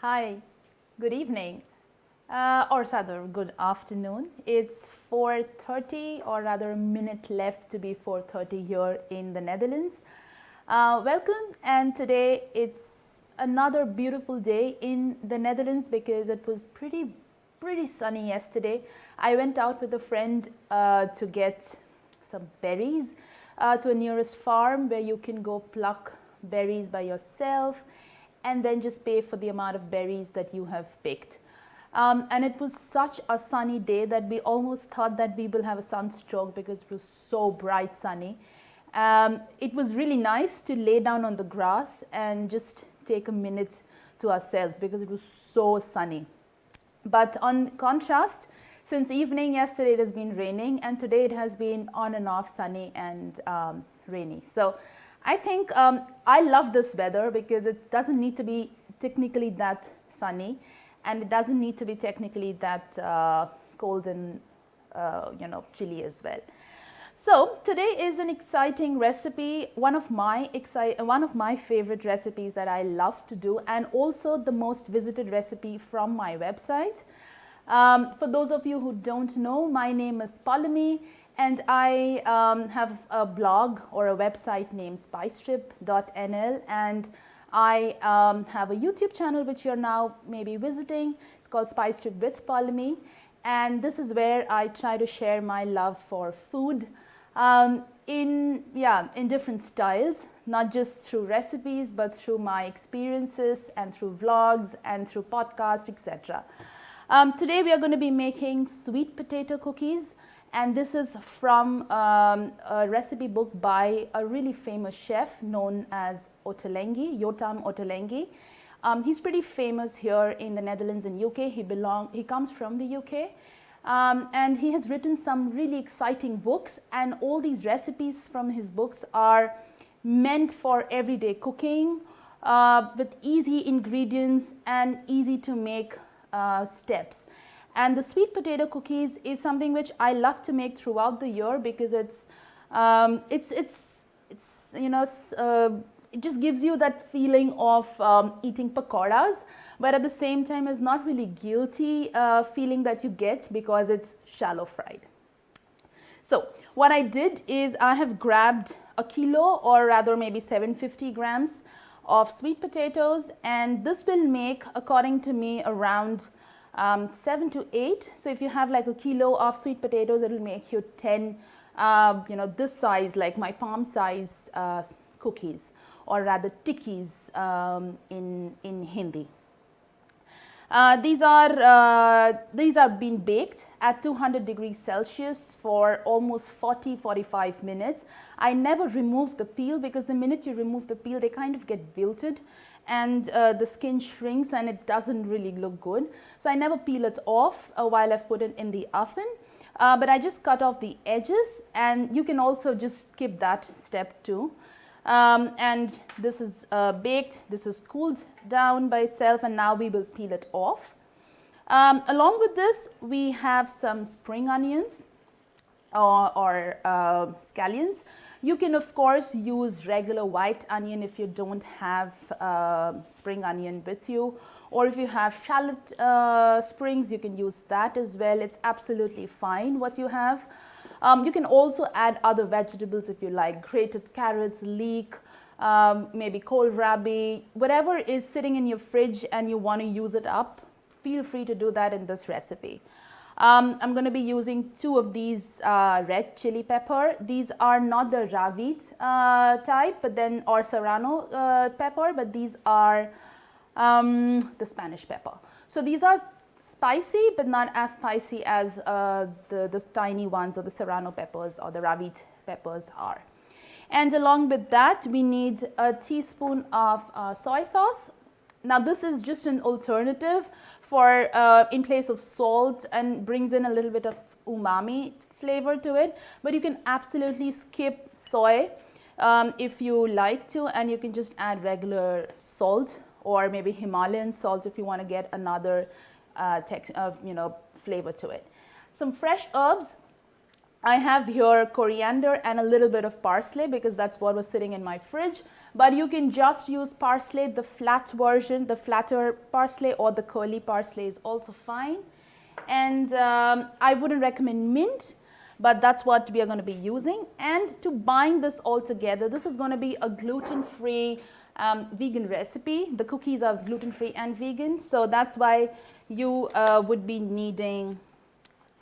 Hi, good evening, or rather good afternoon. It's 4:30, or rather a minute left to be 4:30 here in the Netherlands. Welcome, and today it's another beautiful day in the Netherlands because it was pretty sunny yesterday. I went out with a friend to get some berries to a nearest farm where you can go pluck berries by yourself and then just pay for the amount of berries that you have picked. And it was such a sunny day that we almost thought that we will have a sunstroke because it was so bright sunny. It was really nice to lay down on the grass and just take a minute to ourselves because it was so sunny. But on contrast, since evening yesterday it has been raining, and today it has been on and off sunny and rainy. So I think I love this weather because it doesn't need to be technically that sunny, and it doesn't need to be technically that cold and chilly as well. So today is an exciting recipe, one of my favorite recipes that I love to do, and also the most visited recipe from my website. For those of you who don't know, my name is Paulami, and I have a blog or a website named spicetrip.nl, and I have a YouTube channel which you're now maybe visiting. It's called Spice Trip with Paulami, and this is where I try to share my love for food in different styles, not just through recipes but through my experiences and through vlogs and through podcasts, etc. Today we are going to be making sweet potato cookies, and this is from a recipe book by a really famous chef known as Yoghurt Ottolenghi. He's pretty famous here in the Netherlands and UK. He comes from the UK. And he has written some really exciting books, and all these recipes from his books are meant for everyday cooking with easy ingredients and easy to make steps. And the sweet potato cookies is something which I love to make throughout the year because it just gives you that feeling of eating pakoras, but at the same time is not really guilty feeling that you get because it's shallow fried. So what I did is I have grabbed a kilo, or rather maybe 750 grams of sweet potatoes, and this will make, according to me, around 7 to 8. So if you have like a kilo of sweet potatoes, it will make you 10 this size, like my palm size cookies, or rather tikkis in Hindi. These are being baked at 200 degrees Celsius for almost 40-45 minutes. I never remove the peel because the minute you remove the peel, they kind of get wilted and the skin shrinks and it doesn't really look good. So I never peel it off while I've put it in the oven. But I just cut off the edges, and you can also just skip that step too. And this is baked, this is cooled down by itself, and now we will peel it off. Along with this, we have some spring onions or scallions. You can of course use regular white onion if you don't have spring onion with you, or if you have shallot springs, you can use that as well. It's absolutely fine what you have. You can also add other vegetables if you like, grated carrots, leek, maybe kohlrabi, whatever is sitting in your fridge and you want to use it up, feel free to do that in this recipe. I'm going to be using 2 of these red chili pepper. These are not the ravit type, but then or serrano pepper, but these are the Spanish pepper. So these are spicy, but not as spicy as the tiny ones, or the serrano peppers or the ravit peppers are. And along with that, we need a teaspoon of soy sauce. Now this is just an alternative for in place of salt, and brings in a little bit of umami flavor to it, but you can absolutely skip soy if you like to, and you can just add regular salt or maybe Himalayan salt if you want to get another flavor to it. Some fresh herbs. I have here coriander and a little bit of parsley because that's what was sitting in my fridge. But you can just use parsley, the flat version, the flatter parsley, or the curly parsley is also fine. And I wouldn't recommend mint, but that's what we are going to be using. And to bind this all together, this is going to be a gluten-free vegan recipe. The cookies are gluten-free and vegan, so that's why you would be needing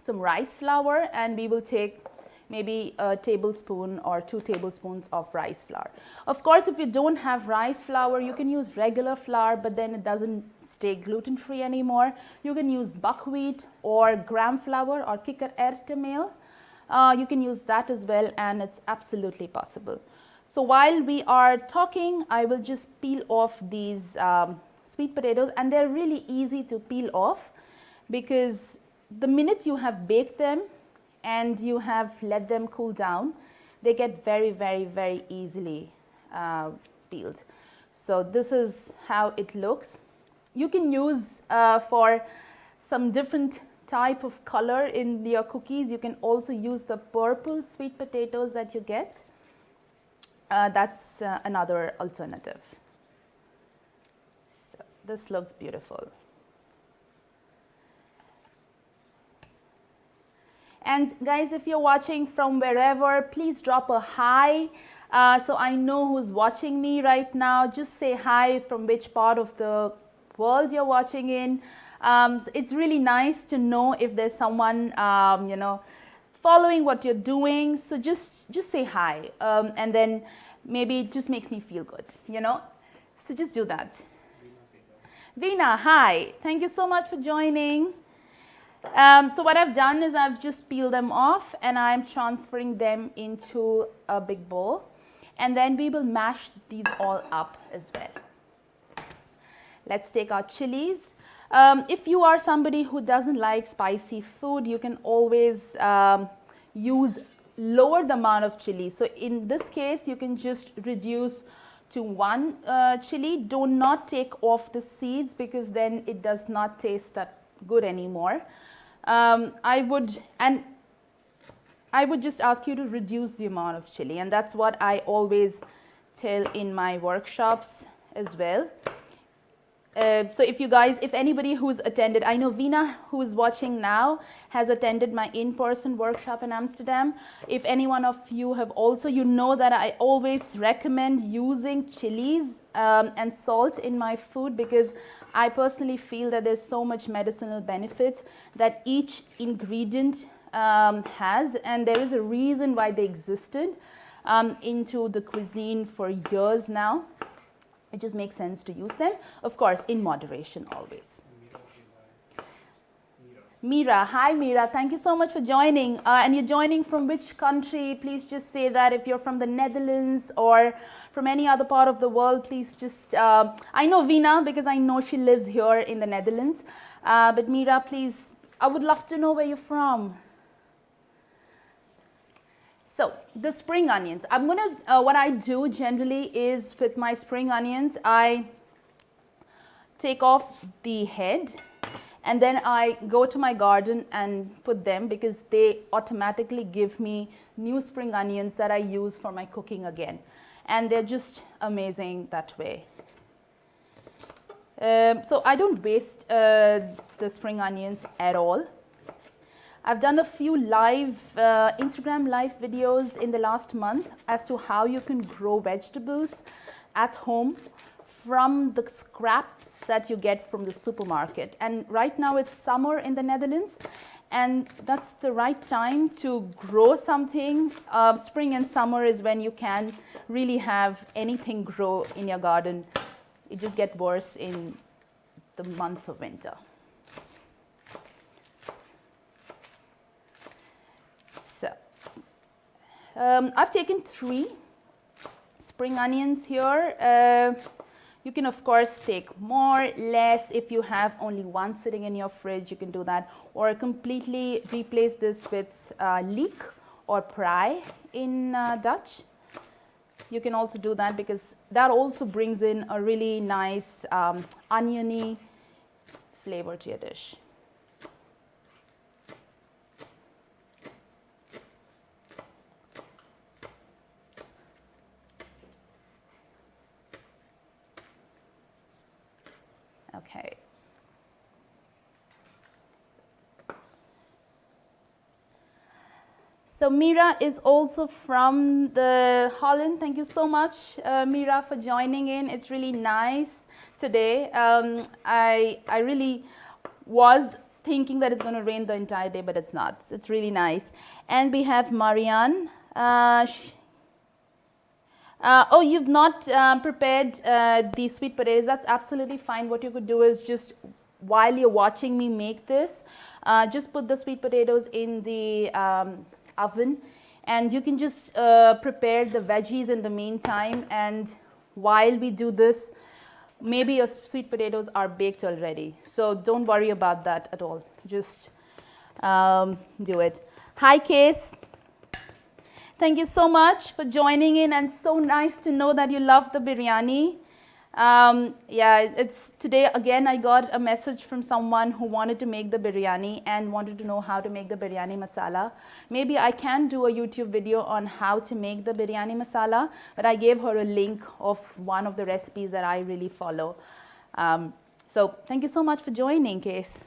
some rice flour, and we will take maybe a tablespoon or 2 tablespoons of rice flour. Of course, if you don't have rice flour, you can use regular flour, but then it doesn't stay gluten-free anymore. You can use buckwheat or gram flour or kikker erwtenmeal. You can use that as well, and it's absolutely possible. So while we are talking, I will just peel off these sweet potatoes, and they're really easy to peel off because the minute you have baked them and you have let them cool down, they get very, very, very easily peeled. So this is how it looks. You can use for some different type of color in your cookies. You can also use the purple sweet potatoes that you get. That's another alternative. So this looks beautiful. And guys, if you're watching from wherever, please drop a hi. So I know who's watching me right now. Just say hi from which part of the world you're watching in. So it's really nice to know if there's someone, you know, following what you're doing. So just say hi, and then maybe it just makes me feel good, you know. So just do that. Veena, hi. Thank you so much for joining. So what I've done is I've just peeled them off, and I'm transferring them into a big bowl, and then we will mash these all up as well. Let's take our chilies. If you are somebody who doesn't like spicy food, you can always use lower the amount of chili. So in this case, you can just reduce to 1 chili. Do not take off the seeds because then it does not taste that good anymore. I would just ask you to reduce the amount of chili, and that's what I always tell in my workshops as well. So if anybody who's attended, I know Veena, who is watching now, has attended my in-person workshop in Amsterdam. If any one of you have also, you know that I always recommend using chilies and salt in my food because I personally feel that there's so much medicinal benefits that each ingredient has, and there is a reason why they existed into the cuisine for years now. It just makes sense to use them, of course, in moderation always. Mira, hi Mira, thank you so much for joining. And you're joining from which country? Please just say that. If you're from the Netherlands or from any other part of the world, please just, I know Veena because I know she lives here in the Netherlands. But Mira, please, I would love to know where you're from. So the spring onions, I'm gonna, what I do generally is with my spring onions, I take off the head and then I go to my garden and put them because they automatically give me new spring onions that I use for my cooking again. And they're just amazing that way. So I don't waste the spring onions at all. I've done a few live Instagram live videos in the last month as to how you can grow vegetables at home from the scraps that you get from the supermarket. And right now it's summer in the Netherlands, and that's the right time to grow something. Spring and summer is when you can really have anything grow in your garden. It just gets worse in the months of winter. I've taken 3 spring onions here. You can of course take more, less. If you have only 1 sitting in your fridge, you can do that, or completely replace this with leek or prei in Dutch. You can also do that because that also brings in a really nice oniony flavor to your dish. Okay. So Mira is also from the Holland. Thank you so much, Mira, for joining in. It's really nice today. I really was thinking that it's going to rain the entire day, but it's not. It's really nice. And we have Marianne. Oh, you've not prepared the sweet potatoes. That's absolutely fine. What you could do is just, while you're watching me make this, just put the sweet potatoes in the oven, and you can just prepare the veggies in the meantime. And while we do this, maybe your sweet potatoes are baked already. So don't worry about that at all. Just do it. Hi, Case. Thank you so much for joining in, and so nice to know that you love the biryani. Yeah, it's today again I got a message from someone who wanted to make the biryani and wanted to know how to make the biryani masala. Maybe I can do a YouTube video on how to make the biryani masala, but I gave her a link of one of the recipes that I really follow. So thank you so much for joining, Case.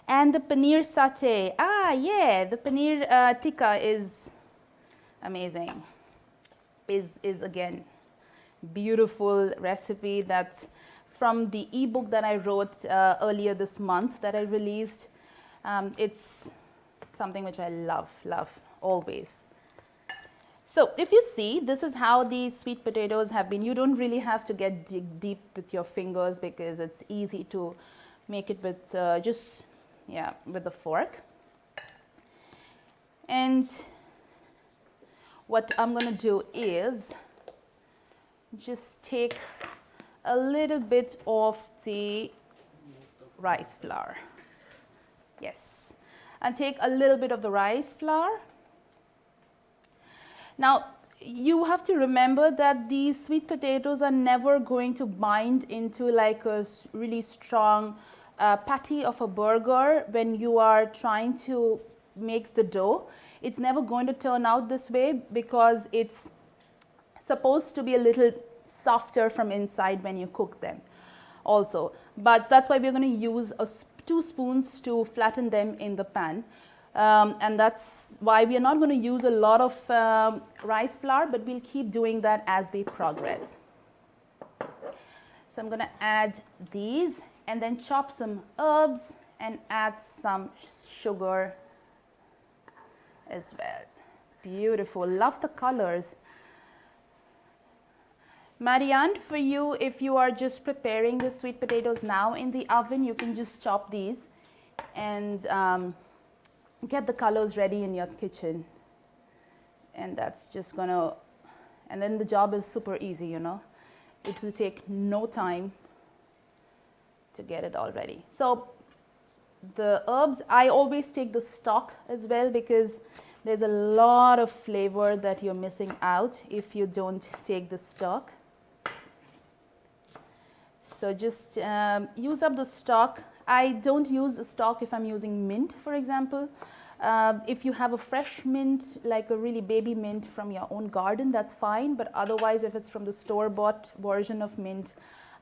And the paneer satay. Ah, yeah, the paneer tikka is amazing. Is again beautiful recipe that's from the ebook that I wrote earlier this month that I released. It's something which I love always. So if you see, this is how these sweet potatoes have been. You don't really have to dig deep with your fingers because it's easy to make it with just with the fork. And what I'm going to do is just take a little bit of the rice flour. Yes, and take a little bit of the rice flour. Now, you have to remember that these sweet potatoes are never going to bind into like a really strong patty of a burger when you are trying to make the dough. It's never going to turn out this way because it's supposed to be a little softer from inside when you cook them also. But that's why we're going to use 2 spoons to flatten them in the pan. And that's why we are not going to use a lot of rice flour, but we'll keep doing that as we progress. So I'm going to add these and then chop some herbs and add some sugar as well. Beautiful. Love the colors. Marianne, for you, if you are just preparing the sweet potatoes now in the oven, you can just chop these and get the colors ready in your kitchen. And that's just gonna, and then the job is super easy, you know. It will take no time to get it all ready. So the herbs, I always take the stalk as well because there's a lot of flavor that you're missing out if you don't take the stalk. So just use up the stalk. I don't use a stalk if I'm using mint, for example. If you have a fresh mint, like a really baby mint from your own garden, that's fine. But otherwise, if it's from the store-bought version of mint,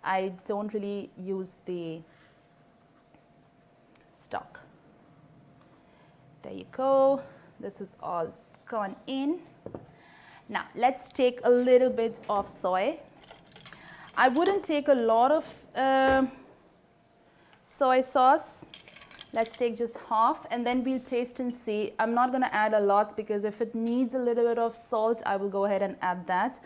I don't really use the stalk. There you go. This is all gone in. Now, let's take a little bit of soy. I wouldn't take a lot of soy sauce. Let's take just half and then we'll taste and see. I'm not going to add a lot because if it needs a little bit of salt, I will go ahead and add that.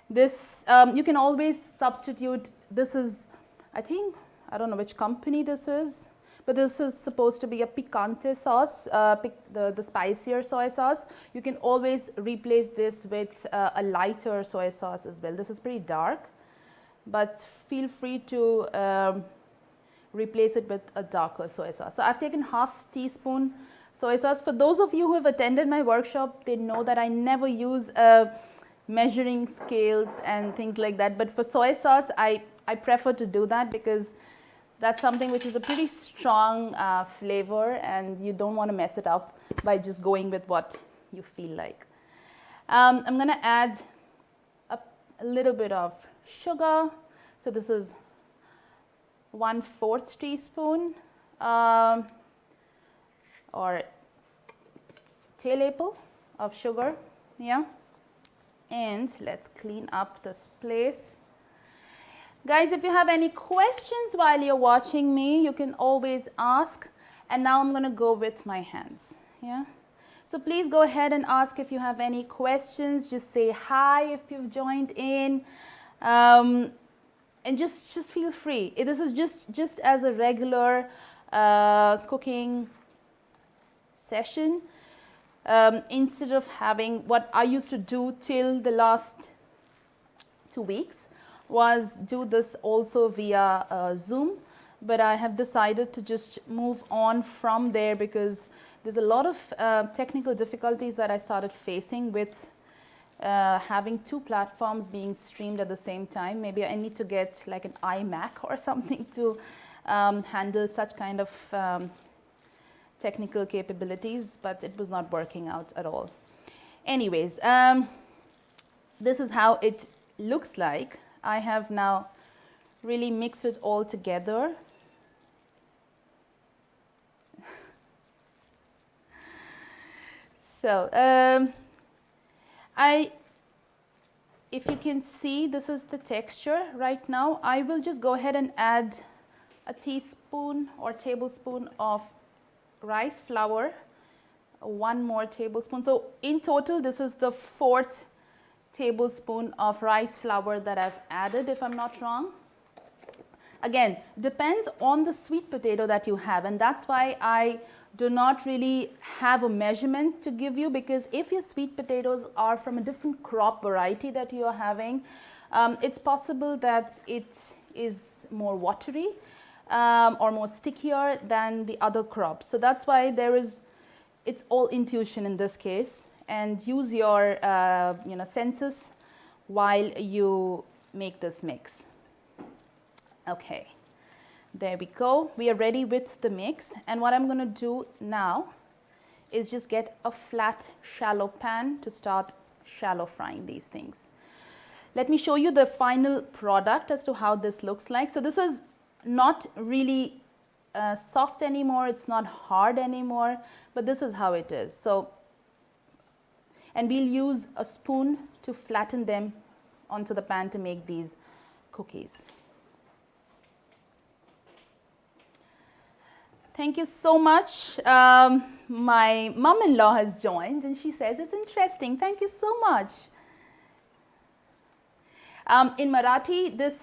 This, you can always substitute. This is, I think, I don't know which company this is, but this is supposed to be a picante sauce, the spicier soy sauce. You can always replace this with a lighter soy sauce as well. This is pretty dark, but feel free to replace it with a darker soy sauce. So I've taken half teaspoon soy sauce. For those of you who have attended my workshop, they know that I never use measuring scales and things like that. But for soy sauce, I prefer to do that because that's something which is a pretty strong flavor and you don't want to mess it up by just going with what you feel like. I'm going to add a little bit of sugar. So this is 1/4 teaspoon or tail apple of sugar, yeah. And let's clean up this place. Guys, if you have any questions while you're watching me, you can always ask. And now I'm going to go with my hands, yeah. So please go ahead and ask if you have any questions. Just say hi if you've joined in, and just feel free. This is just as a regular cooking session. Instead of having what I used to do till the last 2 weeks, was do this also via Zoom, but I have decided to just move on from there because there's a lot of technical difficulties that I started facing with having 2 platforms being streamed at the same time. Maybe I need to get like an iMac or something to handle such kind of technical capabilities, but it was not working out at all. Anyways, this is how it looks like. I have now really mixed it all together. So, if you can see, this is the texture right now. I will just go ahead and add a teaspoon or tablespoon of rice flour, 1 more tablespoon. So in total, this is the 4th tablespoon of rice flour that I've added, if I'm not wrong. Again, depends on the sweet potato that you have, and that's why I do not really have a measurement to give you, because if your sweet potatoes are from a different crop variety that you are having, it's possible that it is more watery or more stickier than the other crops. So that's why it's all intuition in this case, and use your senses while you make this mix. Okay, there we go. We are ready with the mix, and what I'm going to do now is just get a flat shallow pan to start shallow frying these things. Let me show you the final product as to how this looks like. So this is not really soft anymore, it's not hard anymore, but this is how it is. So, and we'll use a spoon to flatten them onto the pan to make these cookies. Thank you so much. My mom-in-law has joined and she says it's interesting. Thank you so much. In Marathi, this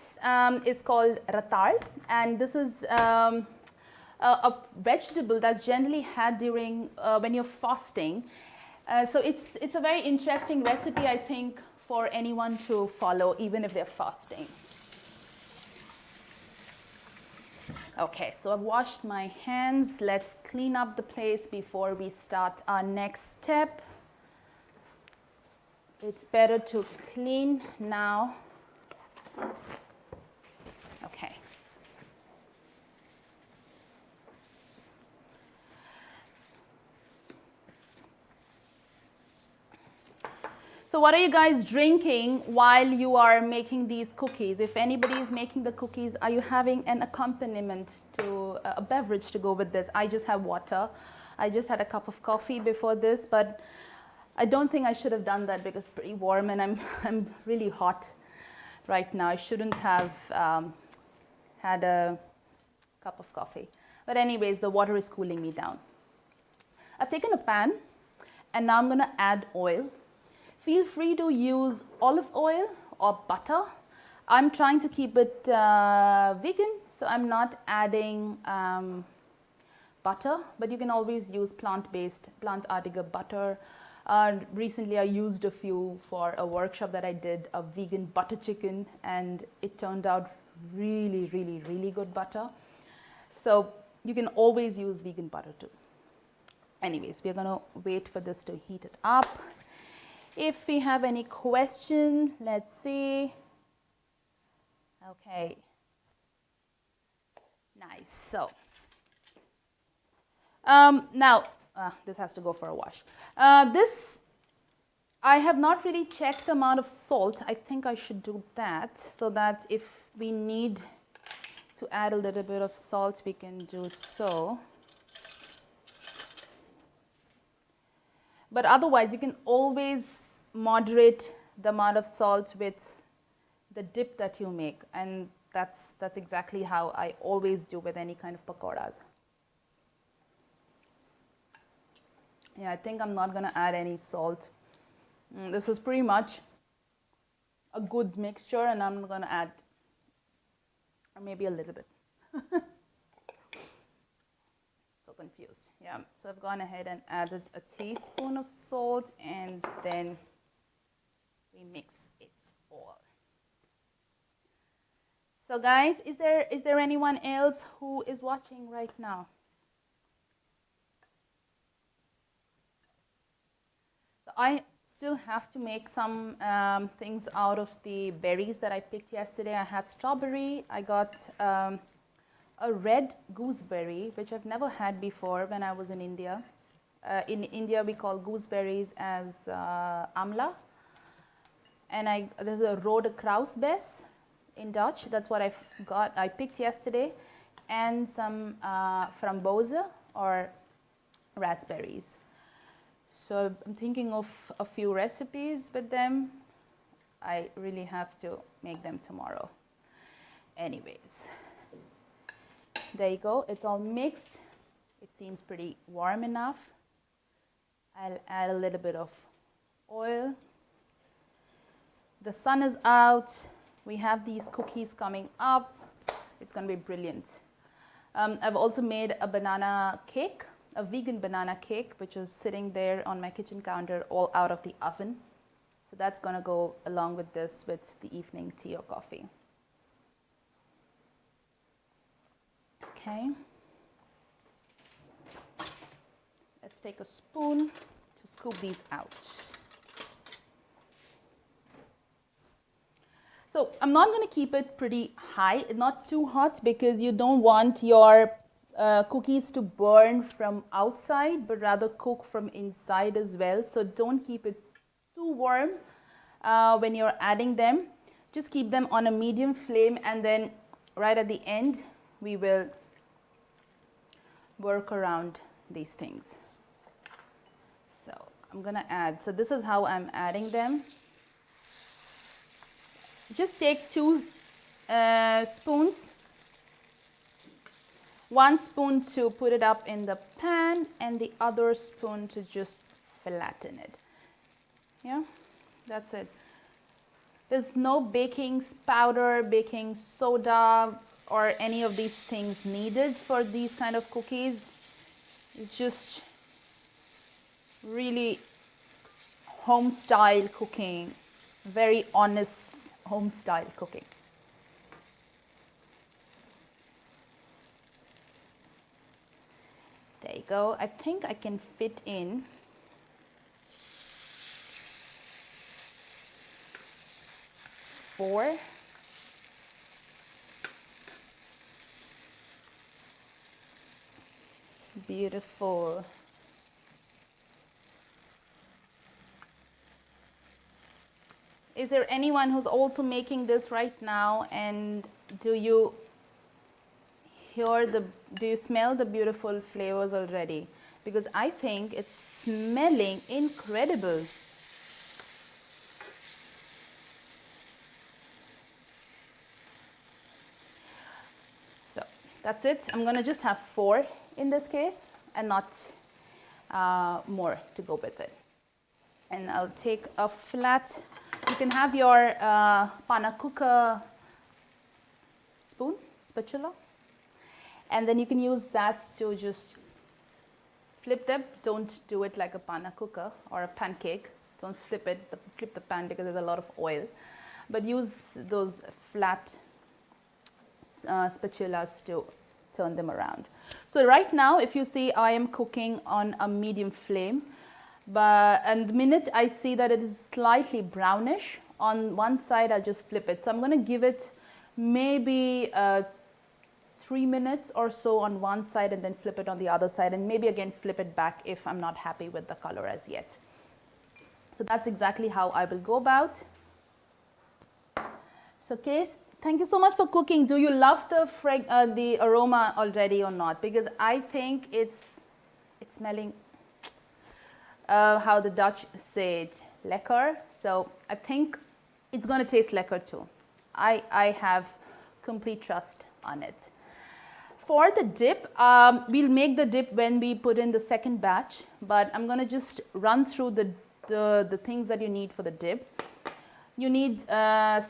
is called ratal, and this is a vegetable that's generally had during when you're fasting. So it's a very interesting recipe, I think, for anyone to follow, even if they're fasting. Okay, so I've washed my hands. Let's clean up the place before we start our next step. It's better to clean now. Okay. So what are you guys drinking while you are making these cookies? If anybody is making the cookies, are you having an accompaniment to a beverage to go with this? I just have water. I just had a cup of coffee before this, but I don't think I should have done that because it's pretty warm and I'm really hot right now. I shouldn't have had a cup of coffee. But anyways, the water is cooling me down. I've taken a pan and now I'm going to add oil. Feel free to use olive oil or butter. I'm trying to keep it vegan, so I'm not adding butter, but you can always use plant-based, plant article butter. Recently I used a few for a workshop that I did, a vegan butter chicken, and it turned out really, really, really good butter. So you can always use vegan butter too. Anyways, we're gonna wait for this to heat it up. If we have any question, let's see. Okay. Nice. So now this has to go for a wash. I have not really checked the amount of salt. I think I should do that so that if we need to add a little bit of salt, we can do so. But otherwise, you can always moderate the amount of salt with the dip that you make, and that's exactly how I always do with any kind of pakoras. Yeah, I think I'm not going to add any salt. This is pretty much a good mixture, and I'm going to add maybe a little bit. So confused. Yeah, so I've gone ahead and added a teaspoon of salt, and then we mix it all. So guys, is there anyone else who is watching right now? So I still have to make some things out of the berries that I picked yesterday. I have strawberry. I got a red gooseberry, which I've never had before when I was in India. In India, we call gooseberries as amla. And there's a rode krausbes in Dutch. That's what I picked yesterday. And some frambozen or raspberries. So I'm thinking of a few recipes with them. I really have to make them tomorrow. Anyways, there you go. It's all mixed. It seems pretty warm enough. I'll add a little bit of oil. The sun is out. We have these cookies coming up. It's going to be brilliant. I've also made a banana cake, a vegan banana cake, which is sitting there on my kitchen counter all out of the oven. So that's going to go along with this with the evening tea or coffee. Okay. Let's take a spoon to scoop these out. So I'm not going to keep it pretty high, not too hot, because you don't want your cookies to burn from outside, but rather cook from inside as well. So don't keep it too warm when you're adding them. Just keep them on a medium flame, and then right at the end, we will work around these things. So I'm going to add, so this is how I'm adding them. Just take 2 spoons. 1 spoon to put it up in the pan, and the other spoon to just flatten it. Yeah, that's it. There's no baking powder, baking soda, or any of these things needed for these kind of cookies. It's just really home style cooking, very honest home style cooking. There you go. I think I can fit in 4. Beautiful. Is there anyone who's also making this right now, and do you smell the beautiful flavors already? Because I think it's smelling incredible. So that's it. I'm going to just have 4 in this case, and not more to go with it. And I'll take a flat, you can have your panna cooker spatula, and then you can use that to just flip them. Don't do it like a panna cooker or a pancake. Don't flip the pan, because there's a lot of oil. But use those flat spatulas to turn them around. So right now, if you see, I am cooking on a medium flame. And the minute I see that it is slightly brownish on one side, I'll just flip it. So I'm going to give it maybe 3 minutes or so on one side, and then flip it on the other side, and maybe again flip it back if I'm not happy with the color as yet. So that's exactly how I will go about. So Thank you so much for cooking. Do you love the aroma already or not? Because I think it's smelling how the Dutch say it, lekker. So I think it's going to taste lekker too. I have complete trust on it. For the dip, we'll make the dip when we put in the second batch, but I'm going to just run through the things that you need for the dip. You need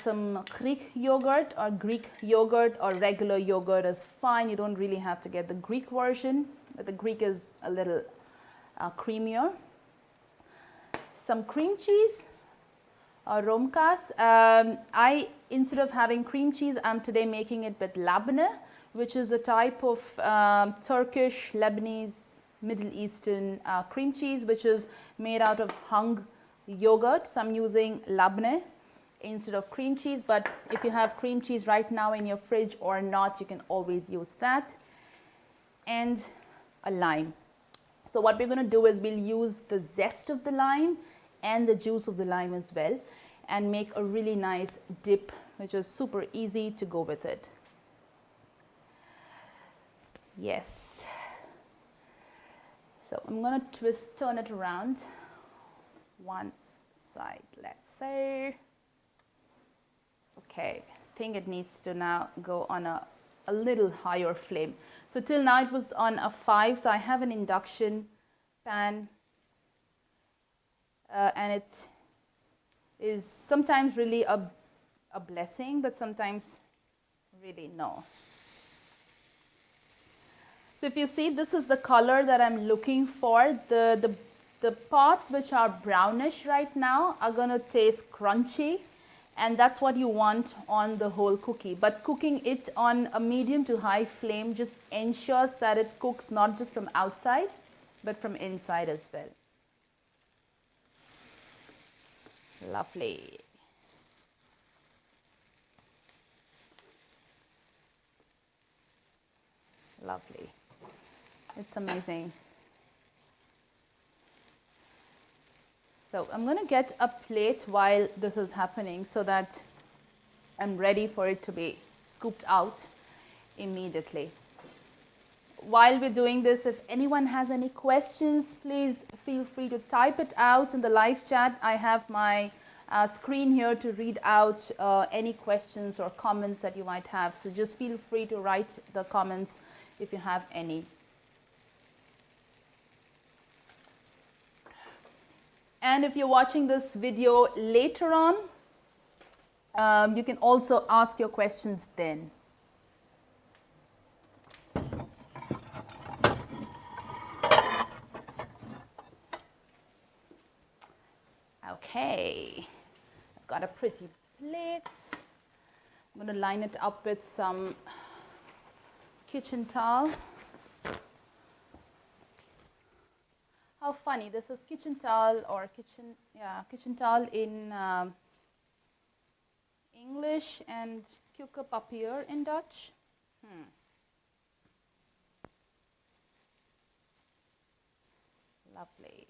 some Greek yogurt or regular yogurt is fine. You don't really have to get the Greek version. The Greek is a little creamier. Some cream cheese or romkas. Instead of having cream cheese, I'm today making it with labne, which is a type of Turkish, Lebanese, Middle Eastern cream cheese, which is made out of hung yogurt. So I'm using labne instead of cream cheese, but if you have cream cheese right now in your fridge or not, you can always use that. And a lime. So what we're going to do is we'll use the zest of the lime and the juice of the lime as well, and make a really nice dip, which is super easy to go with it. Yes. So I'm going to turn it around one side, let's say. Okay, I think it needs to now go on a little higher flame. So till now it was on a 5, so I have an induction pan, and it is sometimes really a blessing, but sometimes really no. So if you see, this is the color that I'm looking for. The parts which are brownish right now are going to taste crunchy, and that's what you want on the whole cookie. But cooking it on a medium to high flame just ensures that it cooks not just from outside, but from inside as well. Lovely. Lovely. It's amazing. So I'm going to get a plate while this is happening so that I'm ready for it to be scooped out immediately. While we're doing this, if anyone has any questions, please feel free to type it out in the live chat. I have my screen here to read out any questions or comments that you might have. So just feel free to write the comments if you have any. And if you're watching this video later on, you can also ask your questions then. Okay, I've got a pretty plate. I'm going to line it up with some kitchen towel. How funny, this is kitchen towel or kitchen towel in English and keukenpapier in Dutch. Lovely.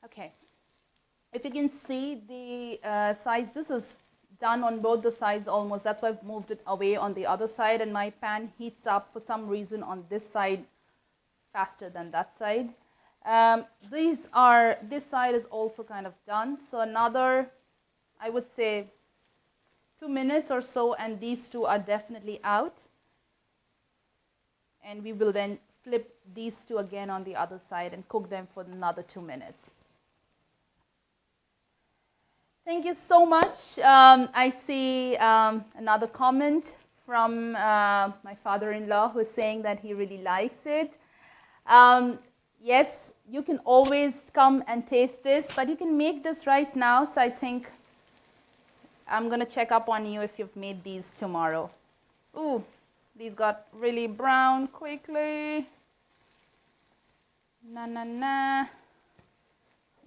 Okay, if you can see the size, this is done on both the sides almost. That's why I've moved it away on the other side, and my pan heats up for some reason on this side faster than that side. This side is also kind of done. So another, I would say 2 minutes or so, and these two are definitely out. And we will then flip these two again on the other side and cook them for another 2 minutes. Thank you so much. I see another comment from my father-in-law who's saying that he really likes it. Yes, you can always come and taste this, but you can make this right now. So I think I'm going to check up on you if you've made these tomorrow. Ooh, these got really brown quickly.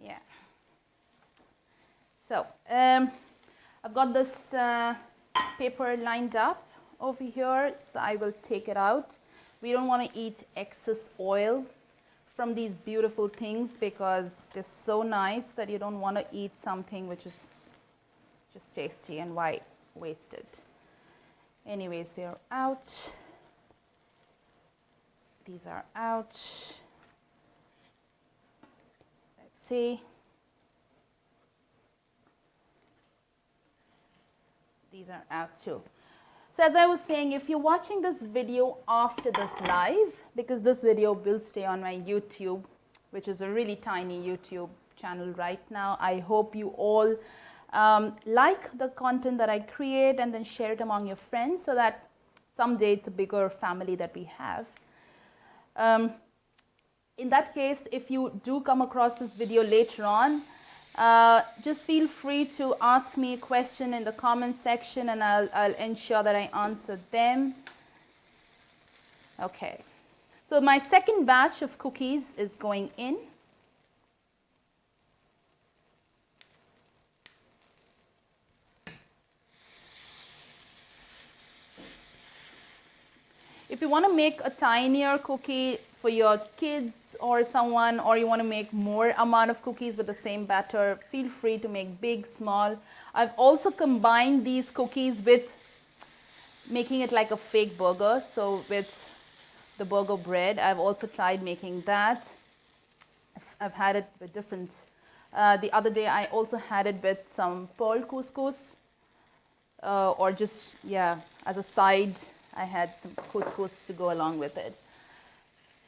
Yeah. So I've got this paper lined up over here, so I will take it out. We don't want to eat excess oil from these beautiful things because they're so nice that you don't want to eat something which is just tasty, and why waste it? Anyways, they're out. These are out. Let's see. These are out too. So as I was saying, if you're watching this video after this live, because this video will stay on my YouTube, which is a really tiny YouTube channel right now, I hope you all like the content that I create and then share it among your friends so that someday it's a bigger family that we have. In that case, if you do come across this video later on, just feel free to ask me a question in the comment section and I'll ensure that I answer them. Okay, so my second batch of cookies is going in. If you want to make a tinier cookie for your kids or someone, or you want to make more amount of cookies with the same batter, feel free to make big, small. I've also combined these cookies with making it like a fake burger. So with the burger bread, I've also tried making that. I've had it with different, the other day I also had it with some pearl couscous, or just, yeah, as a side, I had some couscous to go along with it.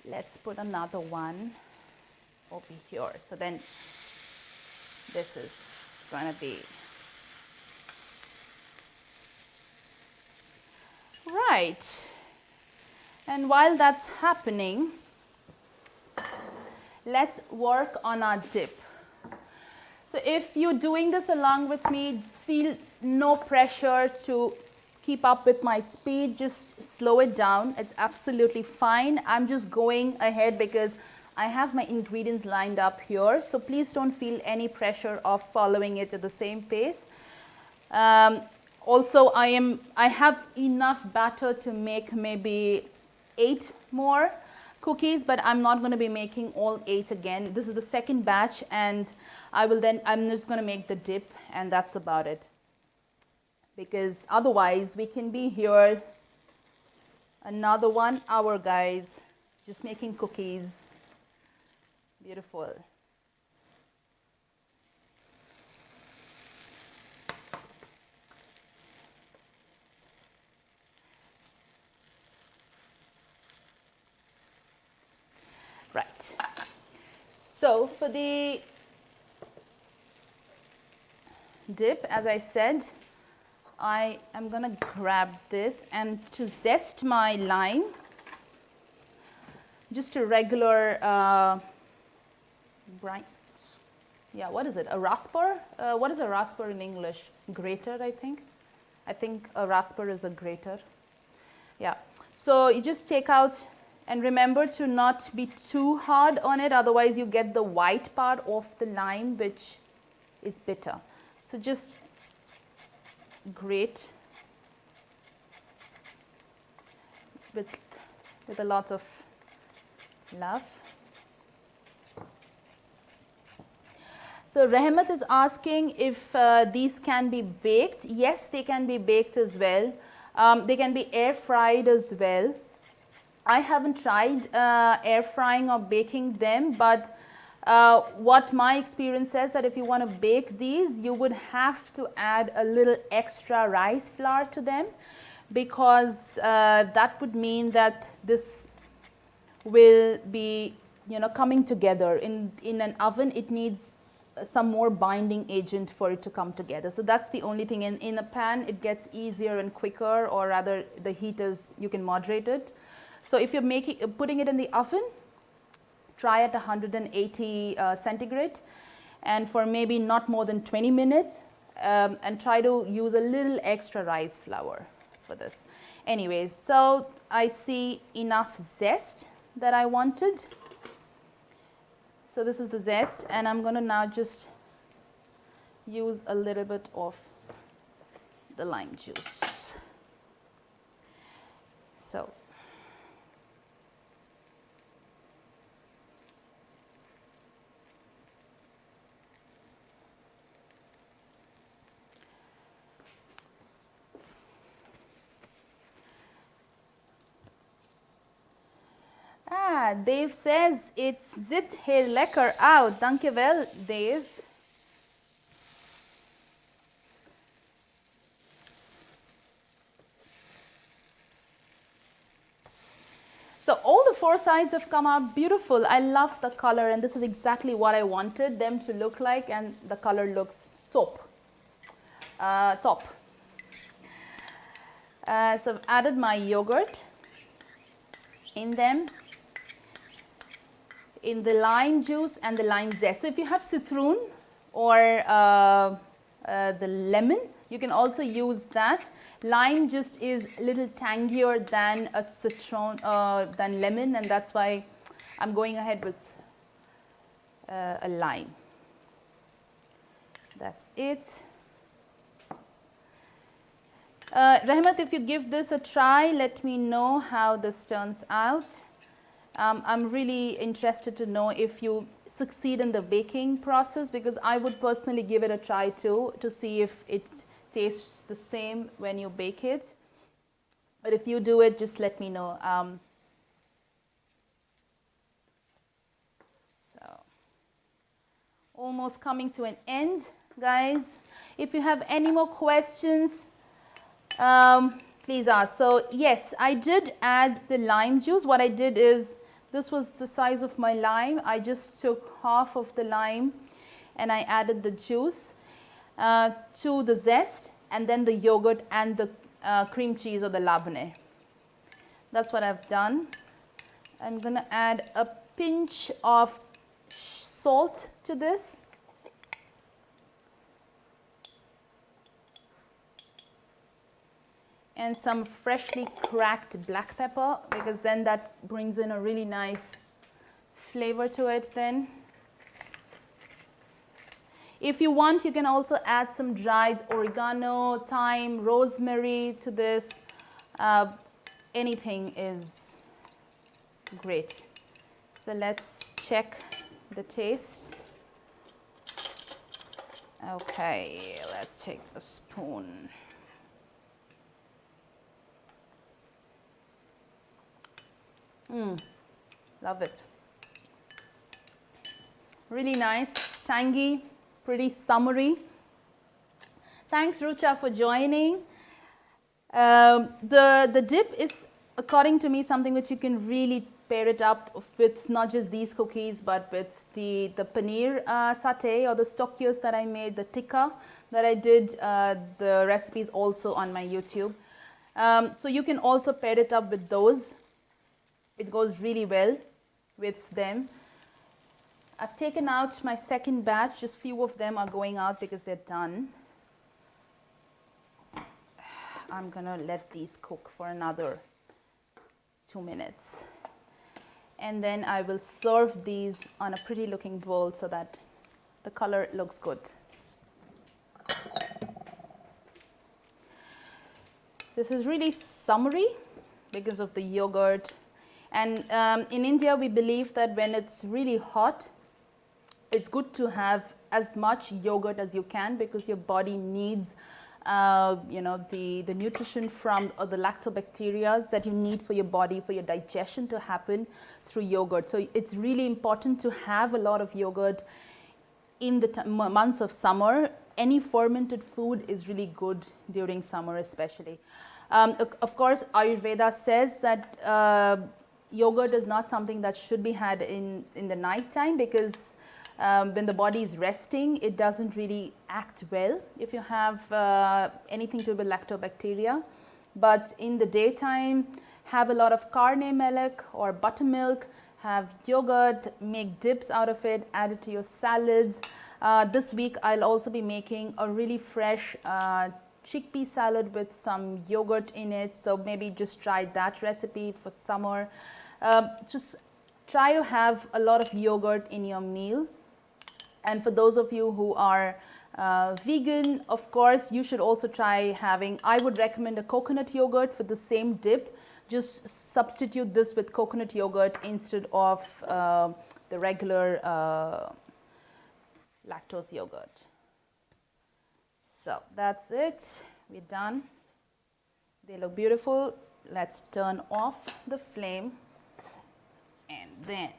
Let's put another one over here. So then this is going to be right. And while that's happening, let's work on our dip. So if you're doing this along with me, feel no pressure to keep up with my speed, just slow it down. It's absolutely fine. I'm just going ahead because I have my ingredients lined up here. So please don't feel any pressure of following it at the same pace. Also, I have enough batter to make maybe 8 more cookies, but I'm not going to be making all 8 again. This is the second batch, and I'm just going to make the dip, and that's about it. Because otherwise we can be here another 1 hour, guys, just making cookies. Beautiful. Right. So for the dip, as I said, I am going to grab this, and to zest my lime, just a regular what is it, a rasper? What is a rasper in English? Grater, I think. I think a rasper is a grater. Yeah, so you just take out, and remember to not be too hard on it, otherwise you get the white part of the lime, which is bitter. So just grate with a lot of love. So Rahmat is asking if these can be baked. Yes, they can be baked as well. They can be air fried as well. I haven't tried air frying or baking them, but what my experience says that if you want to bake these, you would have to add a little extra rice flour to them, because that would mean that this will be, coming together. In an oven, it needs some more binding agent for it to come together. So that's the only thing. In a pan, it gets easier and quicker, or rather the heat is, you can moderate it. So if you're putting it in the oven, try at 180 centigrade, and for maybe not more than 20 minutes, and try to use a little extra rice flour for this. Anyways, so I see enough zest that I wanted. So this is the zest, and I'm going to now just use a little bit of the lime juice. So Dave says it zit heel lekker out. Dankjewel, Dave. So all the four sides have come out beautiful. I love the color, and this is exactly what I wanted them to look like, and the color looks top. So I've added my yogurt in them, in the lime juice and the lime zest. So if you have citron or the lemon, you can also use that. Lime just is a little tangier than a citron, than lemon, and that's why I'm going ahead with a lime. That's it. Rahmat, if you give this a try, let me know how this turns out. I'm really interested to know if you succeed in the baking process, because I would personally give it a try too, to see if it tastes the same when you bake it. But if you do it, just let me know. So almost coming to an end, guys. If you have any more questions, please ask. So yes, I did add the lime juice. What I did is, this was the size of my lime. I just took half of the lime and I added the juice to the zest, and then the yogurt and the cream cheese or the labne. That's what I've done. I'm going to add a pinch of salt to this. And some freshly cracked black pepper, because then that brings in a really nice flavor to it then. If you want, you can also add some dried oregano, thyme, rosemary to this. Anything is great. So let's check the taste. Okay, let's take a spoon. Love it. Really nice, tangy, pretty summery. Thanks, Rucha, for joining. The dip is, according to me, something which you can really pair it up with not just these cookies, but with the paneer satay or the stokios that I made, the tikka that I did. The recipes also on my YouTube. So you can also pair it up with those. It goes really well with them. I've taken out my second batch. Just few of them are going out because they're done. I'm gonna let these cook for another 2 minutes. And then I will serve these on a pretty looking bowl so that the color looks good. This is really summery because of the yogurt. And in India, we believe that when it's really hot, it's good to have as much yogurt as you can, because your body needs, the nutrition from the lactobacteria that you need for your body, for your digestion to happen through yogurt. So it's really important to have a lot of yogurt in the months of summer. Any fermented food is really good during summer, especially. Of course, Ayurveda says that yogurt is not something that should be had in the night time, because when the body is resting, it doesn't really act well if you have anything to do with lactobacteria. But in the daytime, have a lot of carne milk or buttermilk, have yogurt, make dips out of it, add it to your salads. This week, I'll also be making a really fresh chickpea salad with some yogurt in it. So maybe just try that recipe for summer. Just try to have a lot of yogurt in your meal. And for those of you who are vegan, of course, you should also try having, I would recommend a coconut yogurt for the same dip. Just substitute this with coconut yogurt instead of the regular lactose yogurt. So that's it. We're done. They look beautiful. Let's turn off the flame and then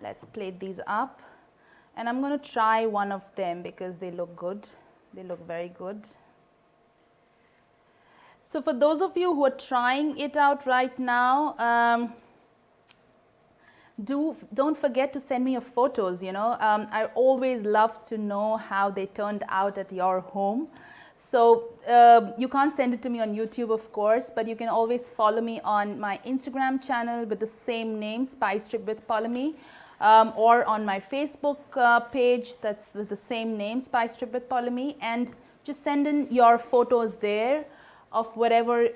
let's plate these up. And I'm going to try one of them because they look good. They look very good. So for those of you who are trying it out right now, don't forget to send me your photos. I always love to know how they turned out at your home. So you can't send it to me on YouTube, of course, but you can always follow me on my Instagram channel with the same name, Spice Trip with Paulami, or on my Facebook page that's with the same name, Spice Trip with Paulami, and just send in your photos there of whatever,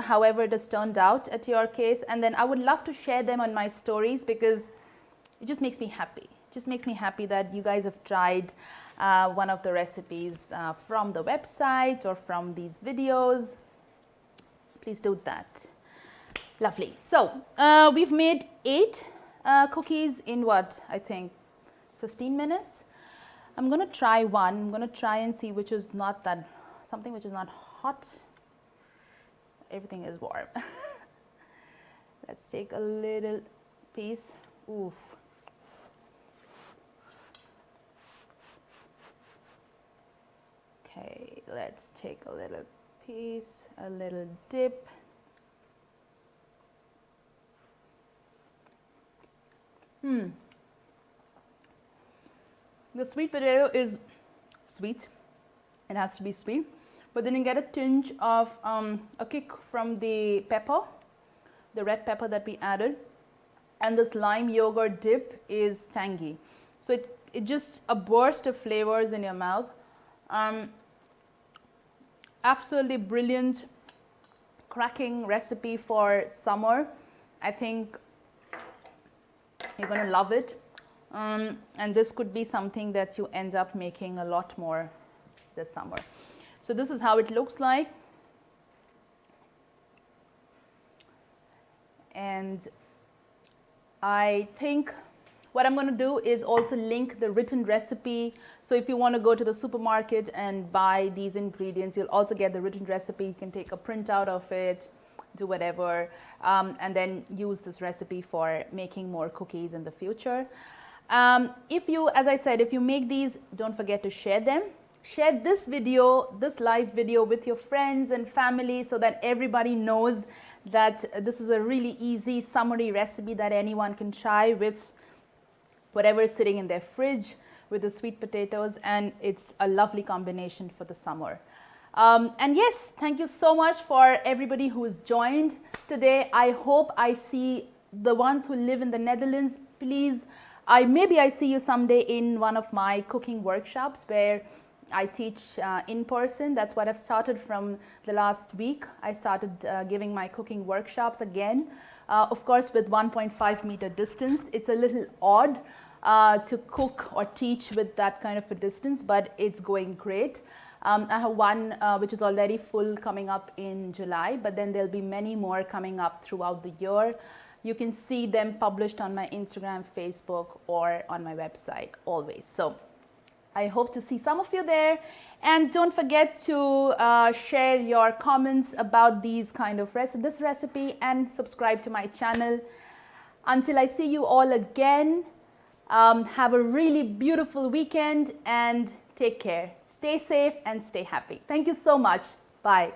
however it has turned out at your case. And then I would love to share them on my stories because it just makes me happy. It just makes me happy that you guys have tried one of the recipes from the website or from these videos. Please do that. Lovely. So we've made 8 cookies in what, I think 15 minutes. I'm going to try one. I'm going to try and see which is not that, something which is not hot. Everything is warm. Let's take a little piece. Oof. Okay, let's take a little piece, a little dip. The sweet potato is sweet. It has to be sweet. But then you get a tinge of a kick from the pepper, the red pepper that we added. And this lime yogurt dip is tangy. So it just a burst of flavors in your mouth. Absolutely brilliant, cracking recipe for summer. I think you're going to love it. And this could be something that you end up making a lot more this summer. So this is how it looks like. And I think what I'm going to do is also link the written recipe. So if you want to go to the supermarket and buy these ingredients, you'll also get the written recipe. You can take a printout of it, do whatever, and then use this recipe for making more cookies in the future. If you, as I said, if you make these, don't forget to share them. Share this video, this live video with your friends and family so that everybody knows that this is a really easy summery recipe that anyone can try with whatever is sitting in their fridge with the sweet potatoes, and it's a lovely combination for the summer. And yes, thank you so much for everybody who's joined today. I hope I see the ones who live in the Netherlands. Please, maybe I see you someday in one of my cooking workshops where I teach in person. That's what I've started from the last week. I started giving my cooking workshops again, of course with 1.5 meter distance. It's a little odd to cook or teach with that kind of a distance, but it's going great. I have one which is already full coming up in July, but then there'll be many more coming up throughout the year. You can see them published on my Instagram, Facebook, or on my website always. So I hope to see some of you there, and don't forget to share your comments about these kind of this recipe and subscribe to my channel. Until I see you all again, have a really beautiful weekend and take care. Stay safe and stay happy. Thank you so much. Bye.